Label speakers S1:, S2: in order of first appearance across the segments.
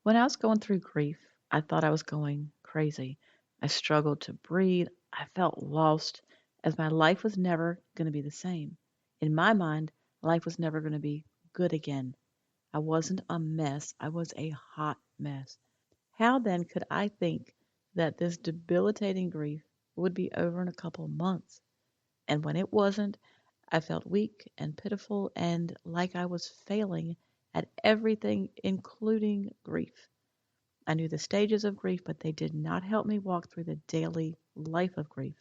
S1: When I was going through grief, I thought I was going crazy. I struggled to breathe. I felt lost, as my life was never going to be the same. In my mind, life was never going to be good again. I wasn't a mess, I was a hot mess. How then could I think that this debilitating grief would be over in a couple of months? And when it wasn't, I felt weak and pitiful and like I was failing at everything, including grief. I knew the stages of grief, but they did not help me walk through the daily life of grief.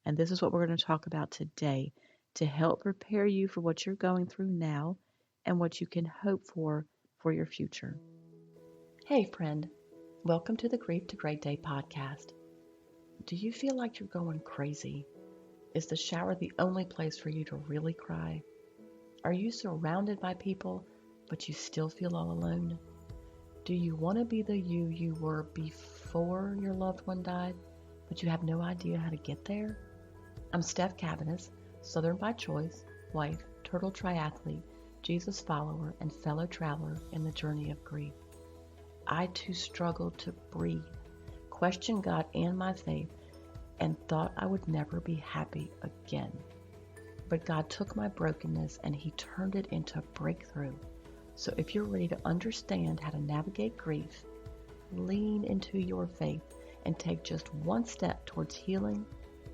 S1: And this is what we're going to talk about today to help prepare you for what you're going through now and what you can hope for your future. Hey, friend, welcome to the Grief to Great Day podcast. Do you feel like you're going crazy? Is the shower the only place for you to really cry? Are you surrounded by people, but you still feel all alone? Do you want to be the you were before your loved one died, but you have no idea how to get there? I'm Steph Cabanis, Southern by choice, wife, turtle triathlete, Jesus follower, and fellow traveler in the journey of grief. I too struggled to breathe, questioned God and my faith, and thought I would never be happy again. But God took my brokenness and He turned it into a breakthrough. So if you're ready to understand how to navigate grief, lean into your faith and take just one step towards healing,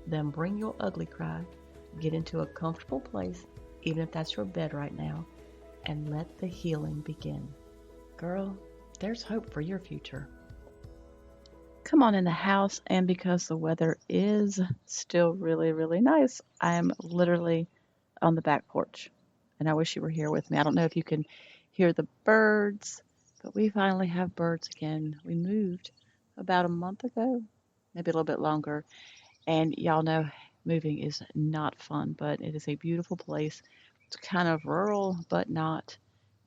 S1: then bring your ugly cry, get into a comfortable place, even if that's your bed right now, and let the healing begin. Girl, there's hope for your future. Come on in the house, and because the weather is still really, really nice, I am literally on the back porch. And I wish you were here with me. I don't know if you can hear the birds, but we finally have birds again. We moved about a month ago, maybe a little bit longer. And y'all know moving is not fun, but it is a beautiful place. It's kind of rural, but not.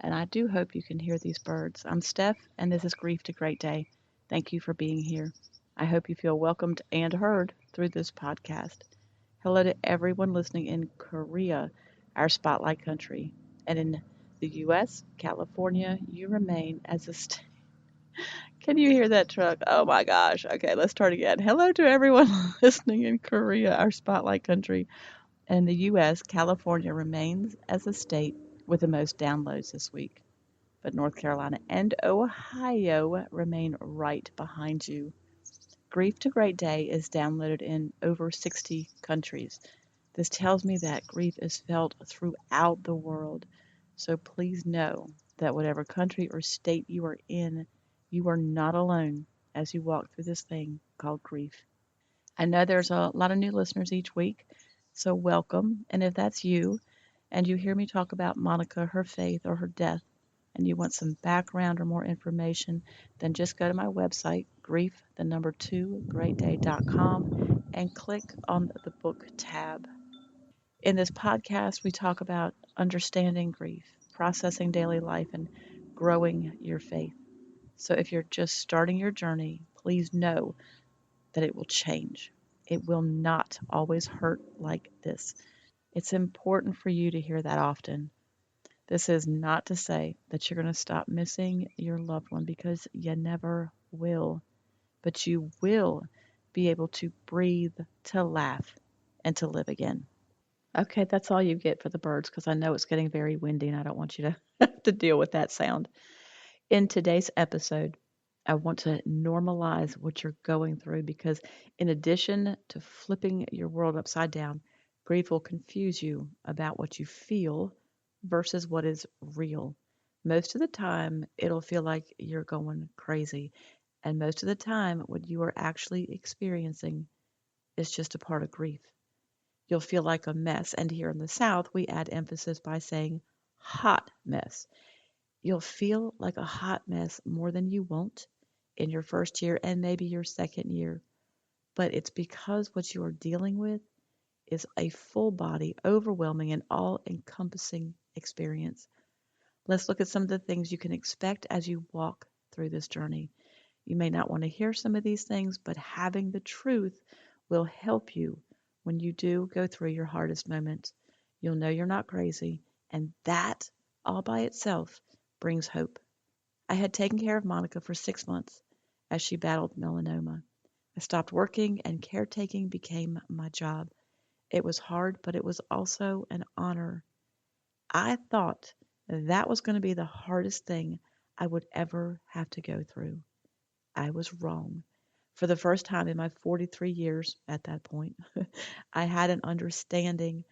S1: And I do hope you can hear these birds. I'm Steph, and this is Grief to Great Day. Thank you for being here. I hope you feel welcomed and heard through this podcast. Hello to everyone listening in Korea, our spotlight country, and in the U.S., California, you remain as a state. Can you hear that truck? Oh my gosh. Okay, let's start again. Hello to everyone listening in Korea, our spotlight country. And in the U.S., California remains as a state with the most downloads this week. But North Carolina and Ohio remain right behind you. Grief to Great Day is downloaded in over 60 countries. This tells me that grief is felt throughout the world. So please know that whatever country or state you are in, you are not alone as you walk through this thing called grief. I know there's a lot of new listeners each week, so welcome. And if that's you, and you hear me talk about Monica, her faith, or her death, and you want some background or more information, then just go to my website, grief, the number 2, greatday.com, and click on the book tab. In this podcast, we talk about understanding grief, processing daily life, and growing your faith. So if you're just starting your journey, please know that it will change. It will not always hurt like this. It's important for you to hear that often. This is not to say that you're going to stop missing your loved one because you never will, but you will be able to breathe, to laugh, and to live again. Okay, that's all you get for the birds because I know it's getting very windy and I don't want you to have to deal with that sound. In today's episode, I want to normalize what you're going through because, in addition to flipping your world upside down, grief will confuse you about what you feel versus what is real. Most of the time, it'll feel like you're going crazy, and most of the time, what you are actually experiencing is just a part of grief. You'll feel like a mess, and here in the South, we add emphasis by saying hot mess. You'll feel like a hot mess more than you won't in your first year and maybe your second year. But it's because what you are dealing with is a full body, overwhelming, and all encompassing experience. Let's look at some of the things you can expect as you walk through this journey. You may not want to hear some of these things, but having the truth will help you when you do go through your hardest moments. You'll know you're not crazy, and that all by itself brings hope. I had taken care of Monica for 6 months as she battled melanoma. I stopped working and caretaking became my job. It was hard, but it was also an honor. I thought that was going to be the hardest thing I would ever have to go through. I was wrong. For the first time in my 43 years at that point, I had an understanding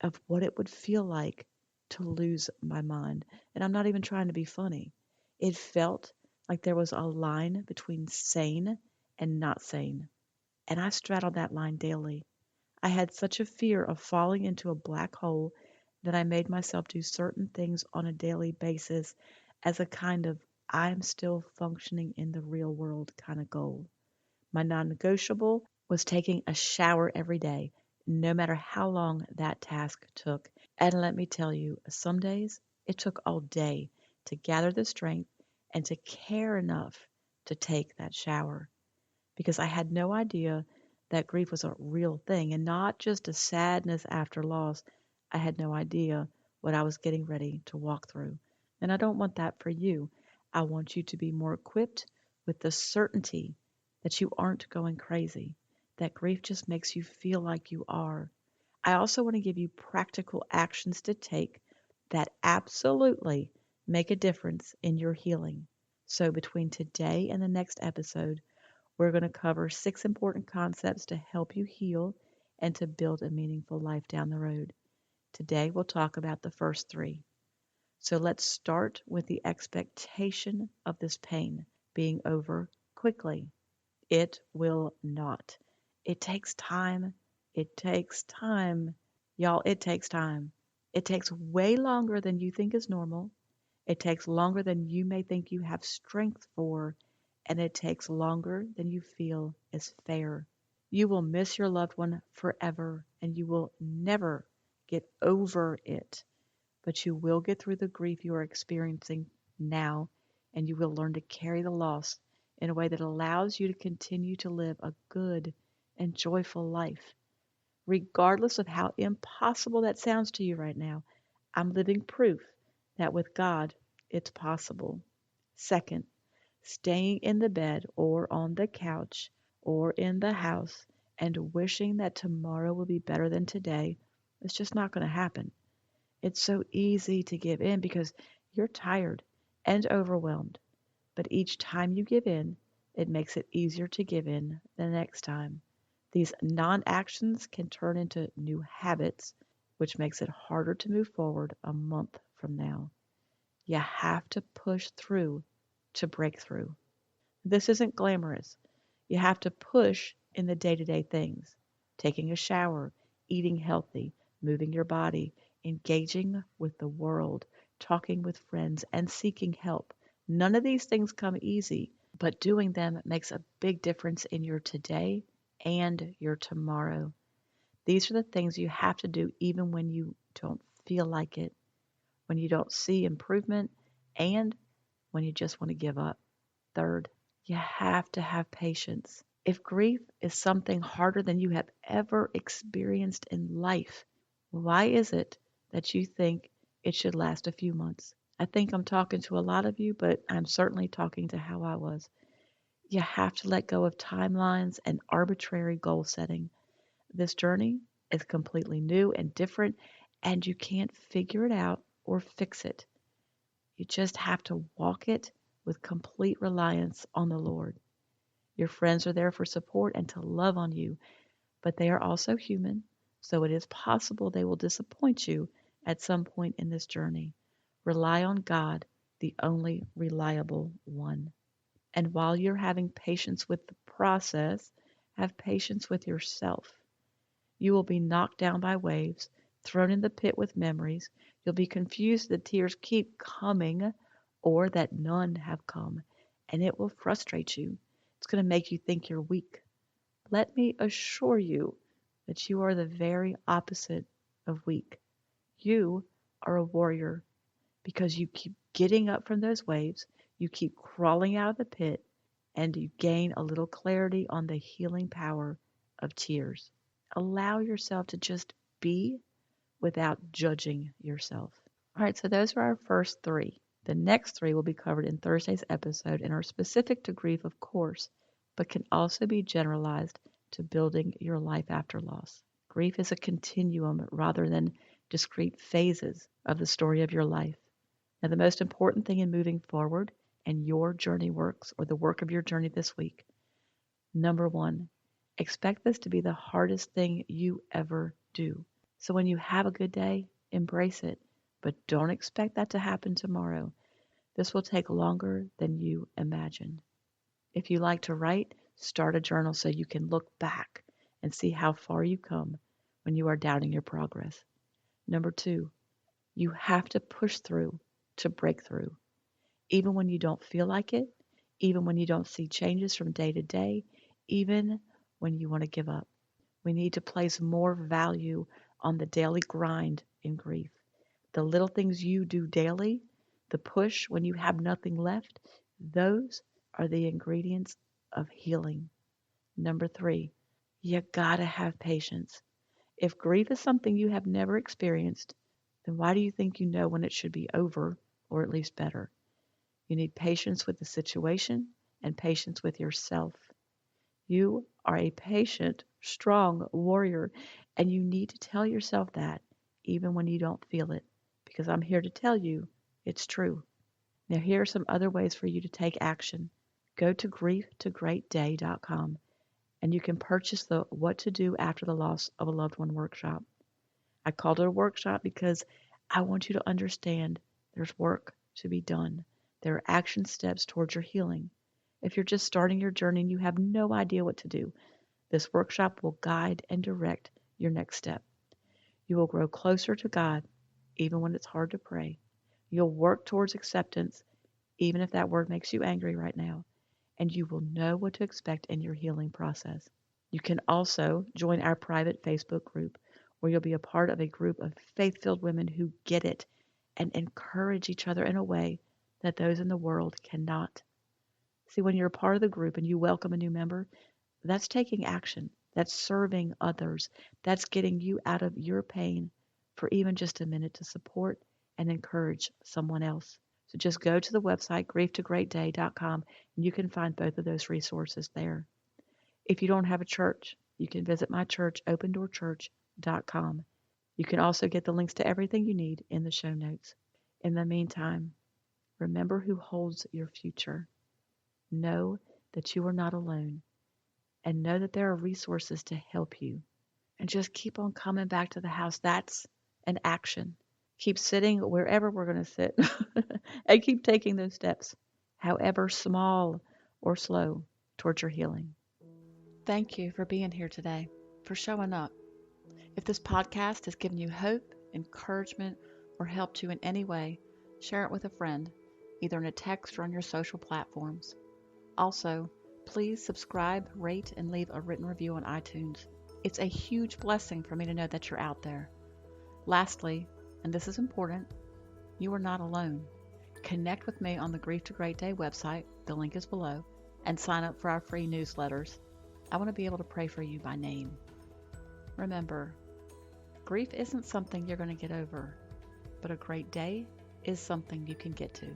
S1: of what it would feel like to lose my mind. And I'm not even trying to be funny. It felt like there was a line between sane and not sane. And I straddled that line daily. I had such a fear of falling into a black hole that I made myself do certain things on a daily basis as a kind of I'm still functioning in the real world kind of goal. My non negotiable was taking a shower every day, no matter how long that task took. And let me tell you, some days it took all day to gather the strength and to care enough to take that shower because I had no idea that grief was a real thing and not just a sadness after loss. I had no idea what I was getting ready to walk through. And I don't want that for you. I want you to be more equipped with the certainty that you aren't going crazy, that grief just makes you feel like you are. I also want to give you practical actions to take that absolutely make a difference in your healing. So, between today and the next episode, we're going to cover 6 important concepts to help you heal and to build a meaningful life down the road. Today, we'll talk about the first three. So, let's start with the expectation of this pain being over quickly. It will not. It takes time. It takes time. Y'all, it takes time. It takes way longer than you think is normal. It takes longer than you may think you have strength for, and it takes longer than you feel is fair. You will miss your loved one forever, and you will never get over it, but you will get through the grief you are experiencing now, and you will learn to carry the loss in a way that allows you to continue to live a good and joyful life. Regardless of how impossible that sounds to you right now, I'm living proof that with God, it's possible. Second, staying in the bed or on the couch or in the house and wishing that tomorrow will be better than today, it's just not going to happen. It's so easy to give in because you're tired and overwhelmed. But each time you give in, it makes it easier to give in the next time. These non actions can turn into new habits, which makes it harder to move forward a month from now. You have to push through to break through. This isn't glamorous. You have to push in the day to day things taking a shower, eating healthy, moving your body, engaging with the world, talking with friends, and seeking help. None of these things come easy, but doing them makes a big difference in your today and your tomorrow. These are the things you have to do even when you don't feel like it, when you don't see improvement, and when you just want to give up. Third, you have to have patience. If grief is something harder than you have ever experienced in life, why is it that you think it should last a few months? I think I'm talking to a lot of you, but I'm certainly talking to how I was. You have to let go of timelines and arbitrary goal setting. This journey is completely new and different, and you can't figure it out or fix it. You just have to walk it with complete reliance on the Lord. Your friends are there for support and to love on you, but they are also human, so it is possible they will disappoint you at some point in this journey. Rely on God, the only reliable one. And while you're having patience with the process, have patience with yourself. You will be knocked down by waves, thrown in the pit with memories. You'll be confused that tears keep coming or that none have come, and it will frustrate you. It's going to make you think you're weak. Let me assure you that you are the very opposite of weak. You are a warrior because you keep getting up from those waves, you keep crawling out of the pit, and you gain a little clarity on the healing power of tears. Allow yourself to just be without judging yourself. All right, so those are our first three. The next three will be covered in Thursday's episode and are specific to grief, of course, but can also be generalized to building your life after loss. Grief is a continuum rather than discrete phases of the story of your life. Now, the most important thing in moving forward and your journey works, or the work of your journey this week, number one, expect this to be the hardest thing you ever do. So when you have a good day, embrace it, but don't expect that to happen tomorrow. This will take longer than you imagine. If you like to write, start a journal so you can look back and see how far you come when you are doubting your progress. Number two, you have to push through to break through. Even when you don't feel like it, even when you don't see changes from day to day, even when you want to give up. We need to place more value on the daily grind in grief. The little things you do daily, the push when you have nothing left, those are the ingredients of healing. Number three, you gotta have patience. If grief is something you have never experienced, then why do you think you know when it should be over, or at least better? You need patience with the situation and patience with yourself. You are a patient, strong warrior, and you need to tell yourself that even when you don't feel it, because I'm here to tell you it's true. Now, here are some other ways for you to take action. Go to grieftogreatday.com and you can purchase the What to Do After the Loss of a Loved One workshop. I called it a workshop because I want you to understand there's work to be done. There are action steps towards your healing. If you're just starting your journey and you have no idea what to do, this workshop will guide and direct your next step. You will grow closer to God, even when it's hard to pray. You'll work towards acceptance, even if that word makes you angry right now, and you will know what to expect in your healing process. You can also join our private Facebook group, where you'll be a part of a group of faith-filled women who get it and encourage each other in a way that those in the world cannot. See, when you're a part of the group and you welcome a new member, that's taking action. That's serving others. That's getting you out of your pain for even just a minute to support and encourage someone else. So just go to the website, grieftogreatday.com, and you can find both of those resources there. If you don't have a church, you can visit my church, opendoorchurch.com. You can also get the links to everything you need in the show notes. In the meantime, remember who holds your future. Know that you are not alone, and know that there are resources to help you. And just keep on coming back to the house. That's an action. Keep sitting wherever we're going to sit and keep taking those steps, however small or slow, towards your healing. Thank you for being here today, for showing up. If this podcast has given you hope, encouragement, or helped you in any way, share it with a friend, either in a text or on your social platforms. Also, please subscribe, rate, and leave a written review on iTunes. It's a huge blessing for me to know that you're out there. Lastly, and this is important, you are not alone. Connect with me on the Grief to Great Day website, the link is below, and sign up for our free newsletters. I want to be able to pray for you by name. Remember, grief isn't something you're going to get over, but a great day is something you can get to.